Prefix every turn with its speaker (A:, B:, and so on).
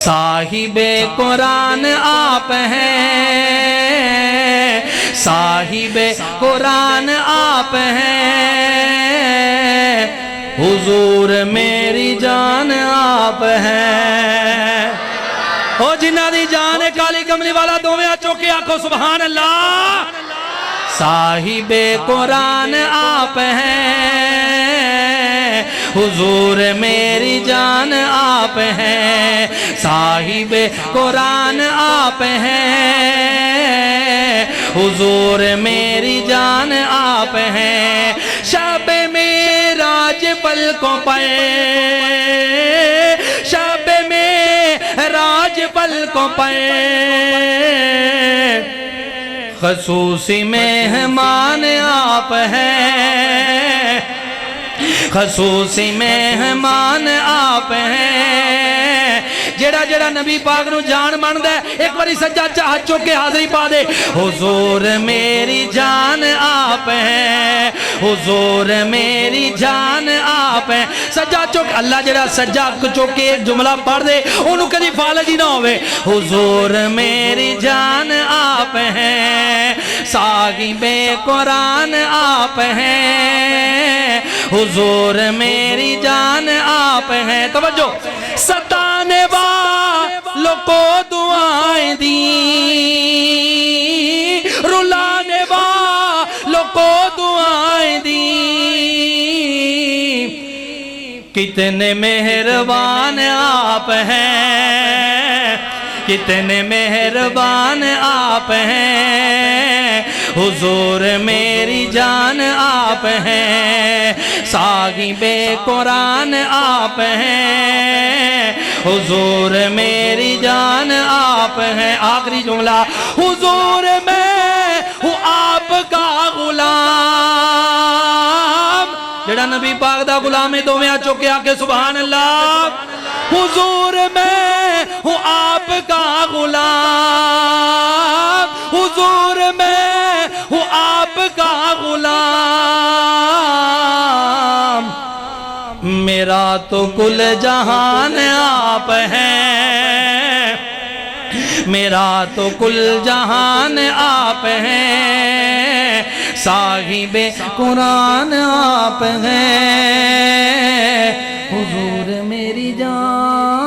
A: صاحب قرآن آپ ہیں، صاحب قرآن آپ ہیں، حضور میری جان آپ ہیں۔ او جنہ دی جان کالی کملی والا دوویں ہاتھوں کے آنکھوں سبحان اللہ۔ صاحب قرآن آپ ہیں، حضور میری جان آپ ہیں، صاحب قرآن آپ ہیں، حضور میری جان آپ ہیں۔ شب معراج پلکوں پہ، شب معراج پلکوں پہ، خصوصی مہمان آپ ہیں، خصوصی مہمان آپ ہیں۔ جڑا جڑا نبی پاک نو جان ماندا ہے ایک باری سجا ہاتھ چوک کے حاضری پا دے۔ حضور میری جان آپ ہیں، حضور میری جان آپ ہیں۔ سجا چوک اللہ جڑا سجا چوک کے ایک جملہ پڑھ دے انہوں کدی فالج ہی نہ ہوئے۔ حضور میری جان آپ ہیں، صاحب قرآن آپ ہیں، حضور میری جان آپ ہیں۔ توجہ، ستانے والوں کو دعائیں دیں، رلانے والوں کو دعائیں دیں، کتنے مہربان آپ ہیں، کتنے مہربان آپ ہیں، حضور میری جان آپ ہیں، صاحب قرآن آپ ہیں، حضور میری جان آپ ہیں۔ آخری جملہ، حضور میں ہوں آپ کا غلام۔ جڑا نبی پاک دا غلام ہے دوویں ہاتھ چوک کے آکے سبحان اللہ۔ حضور میں ہوں آپ کا غلام، حضور میں ہوں آپ کا غلام، میرا تو کل جہان آپ ہیں، میرا تو کل جہان آپ ہیں، صاحب قرآن آپ ہیں، حضور میری جان